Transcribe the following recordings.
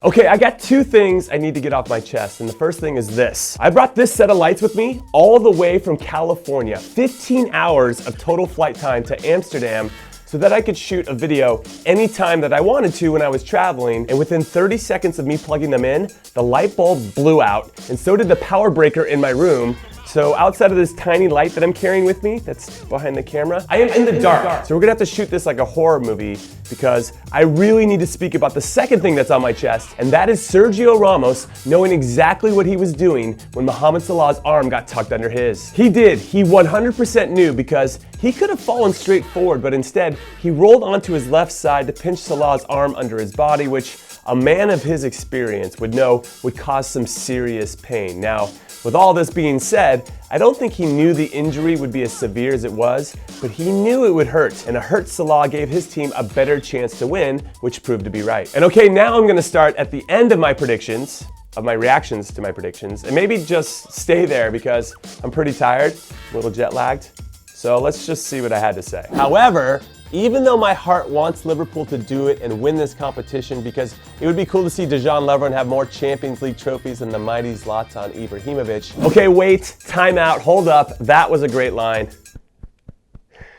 Okay, I got two things I need to get off my chest, and the first thing is this. I brought this set of lights with me all the way from California. 15 hours of total flight time to Amsterdam so that I could shoot a video anytime that I wanted to when I was traveling, and within 30 seconds of me plugging them in, the light bulb blew out, and so did the power breaker in my room. So outside of this tiny light that I'm carrying with me, that's behind the camera, I am in the dark. So we're gonna have to shoot this like a horror movie because I really need to speak about the second thing that's on my chest, and that is Sergio Ramos knowing exactly what he was doing when Mohamed Salah's arm got tucked under his. He did, he 100% knew, because he could have fallen straight forward, but instead he rolled onto his left side to pinch Salah's arm under his body, which a man of his experience would know would cause some serious pain. Now, with all this being said, I don't think he knew the injury would be as severe as it was, but he knew it would hurt, and a hurt Salah gave his team a better chance to win, which proved to be right. And okay, now I'm gonna start at the end of my predictions, of my reactions to my predictions, and maybe just stay there because I'm pretty tired, a little jet lagged. So let's just see what I had to say. However, even though my heart wants Liverpool to do it and win this competition, because it would be cool to see Dejan Lovren have more Champions League trophies than the mighty Zlatan Ibrahimovic. Okay, wait, time out, hold up, that was a great line.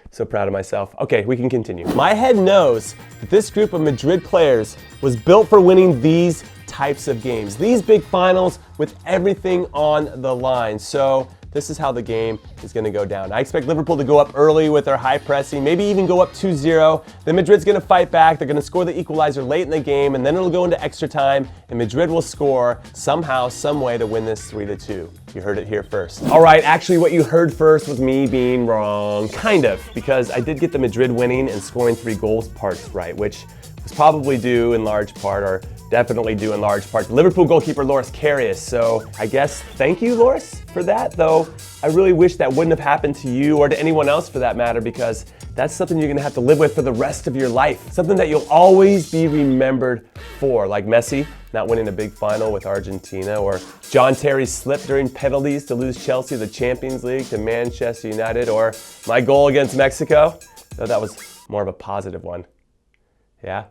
So proud of myself. Okay, we can continue. My head knows that this group of Madrid players was built for winning these types of games, these big finals with everything on the line. So this is how the game is going to go down. I expect Liverpool to go up early with their high pressing, maybe even go up 2-0. Then Madrid's going to fight back. They're going to score the equalizer late in the game, and then it'll go into extra time, and Madrid will score somehow, some way to win this 3-2. You heard it here first. All right, actually what you heard first was me being wrong, kind of, because I did get the Madrid winning and scoring 3 goals parts right, which was probably due in large part, or definitely due in large part, to Liverpool goalkeeper Loris Karius. So I guess thank you, Loris, for that, though I really wish that wouldn't have happened to you or to anyone else for that matter, because that's something you're gonna have to live with for the rest of your life. Something that you'll always be remembered for, like Messi not winning a big final with Argentina, or John Terry's slip during penalties to lose Chelsea the Champions League to Manchester United, or my goal against Mexico, though that was more of a positive one. Yeah?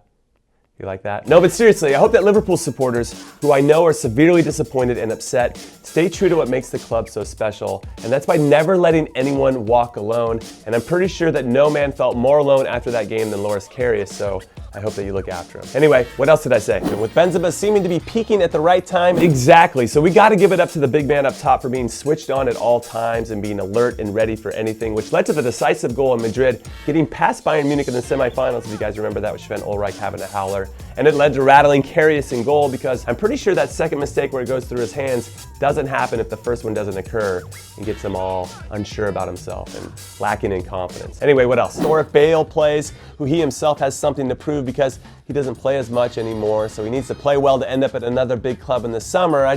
You like that? No, but seriously, I hope that Liverpool supporters, who I know are severely disappointed and upset, stay true to what makes the club so special, and that's by never letting anyone walk alone. And I'm pretty sure that no man felt more alone after that game than Loris Karius, so I hope that you look after him. Anyway, what else did I say? And with Benzema seeming to be peaking at the right time, exactly, so we gotta give it up to the big man up top for being switched on at all times and being alert and ready for anything, which led to the decisive goal in Madrid, getting past Bayern Munich in the semifinals. If you guys remember that, with Sven Ulreich having a howler. And it led to rattling Karius in goal, because I'm pretty sure that second mistake where it goes through his hands doesn't happen if the first one doesn't occur, and gets him all unsure about himself and lacking in confidence. Anyway, what else? Or if Bale plays, who he himself has something to prove because he doesn't play as much anymore, so he needs to play well to end up at another big club in the summer. I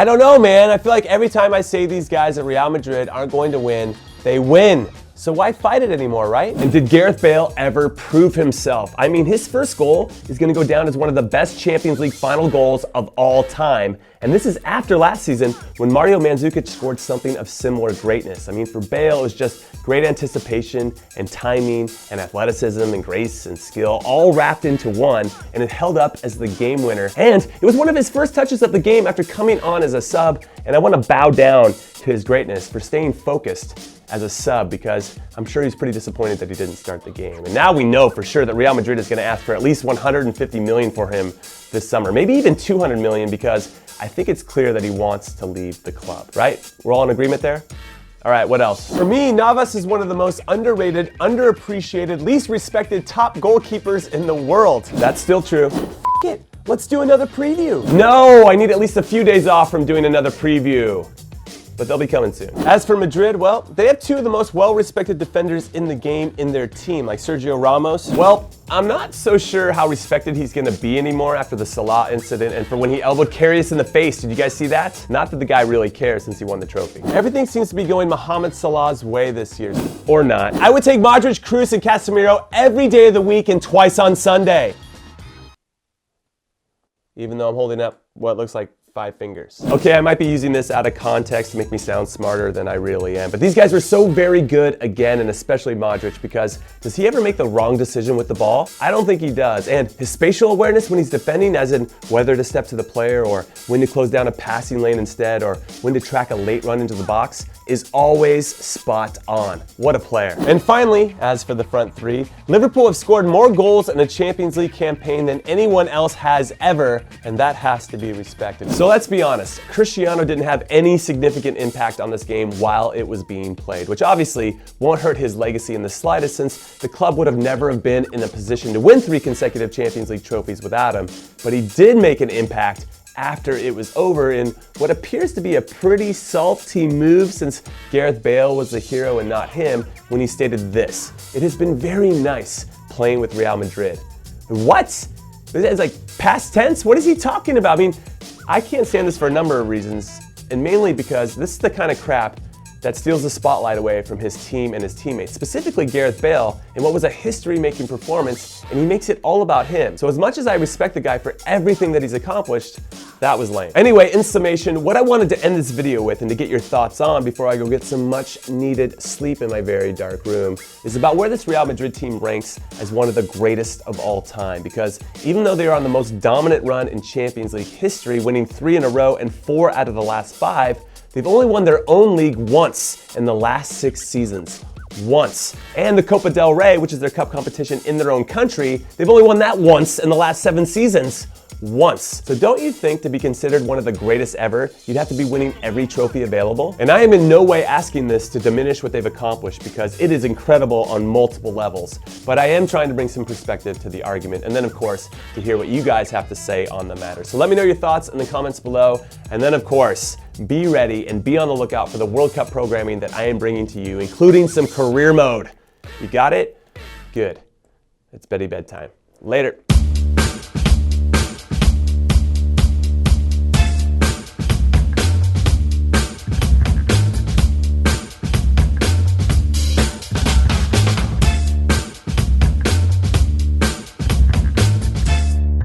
don't know, man. I feel like every time I say these guys at Real Madrid aren't going to win, they win. So why fight it anymore, right? And did Gareth Bale ever prove himself? I mean, his first goal is going to go down as one of the best Champions League final goals of all time. And this is after last season when Mario Mandzukic scored something of similar greatness. I mean, for Bale, it was just great anticipation and timing and athleticism and grace and skill all wrapped into one, and it held up as the game winner. And it was one of his first touches of the game after coming on as a sub, and I want to bow down to his greatness for staying focused as a sub, because I'm sure he's pretty disappointed that he didn't start the game. And now we know for sure that Real Madrid is going to ask for at least 150 million for him this summer, maybe even 200 million, because I think it's clear that he wants to leave the club, right? We're all in agreement there? All right, what else? For me, Navas is one of the most underrated, underappreciated, least respected top goalkeepers in the world. That's still true. F it, let's do another preview. No, I need at least a few days off from doing another preview, but they'll be coming soon. As for Madrid, well, they have 2 of the most well-respected defenders in the game in their team, like Sergio Ramos. Well, I'm not so sure how respected he's gonna be anymore after the Salah incident and for when he elbowed Karius in the face. Did you guys see that? Not that the guy really cares since he won the trophy. Everything seems to be going Mohamed Salah's way this year, or not. I would take Modric, Kroos, and Casemiro every day of the week and twice on Sunday. Even though I'm holding up what looks like 5 fingers. Okay, I might be using this out of context to make me sound smarter than I really am, but these guys were so very good again, and especially Modric, because does he ever make the wrong decision with the ball? I don't think he does. And his spatial awareness when he's defending, as in whether to step to the player or when to close down a passing lane instead, or when to track a late run into the box, is always spot on. What a player. And finally, as for the front three, Liverpool have scored more goals in a Champions League campaign than anyone else has ever, and that has to be respected. So let's be honest, Cristiano didn't have any significant impact on this game while it was being played, which obviously won't hurt his legacy in the slightest, since the club would have never have been in a position to win 3 consecutive Champions League trophies without him. But he did make an impact after it was over in what appears to be a pretty salty move, since Gareth Bale was the hero and not him, when he stated this: "It has been very nice playing with Real Madrid." What? It's like past tense? What is he talking about? I mean, I can't stand this for a number of reasons, and mainly because this is the kind of crap that steals the spotlight away from his team and his teammates, specifically Gareth Bale, in what was a history-making performance, and he makes it all about him. So as much as I respect the guy for everything that he's accomplished, that was lame. Anyway, in summation, what I wanted to end this video with, and to get your thoughts on before I go get some much needed sleep in my very dark room, is about where this Real Madrid team ranks as one of the greatest of all time. Because even though they are on the most dominant run in Champions League history, winning 3 in a row and 4 out of the last 5, they've only won their own league once in the last 6 seasons. Once. And the Copa del Rey, which is their cup competition in their own country, they've only won that once in the last 7 seasons. Once. So don't you think to be considered one of the greatest ever, you'd have to be winning every trophy available? And I am in no way asking this to diminish what they've accomplished, because it is incredible on multiple levels. But I am trying to bring some perspective to the argument, and then of course, to hear what you guys have to say on the matter. So let me know your thoughts in the comments below, and then of course, be ready and be on the lookout for the World Cup programming that I am bringing to you, including some career mode. You got it? Good. It's bedtime. Later.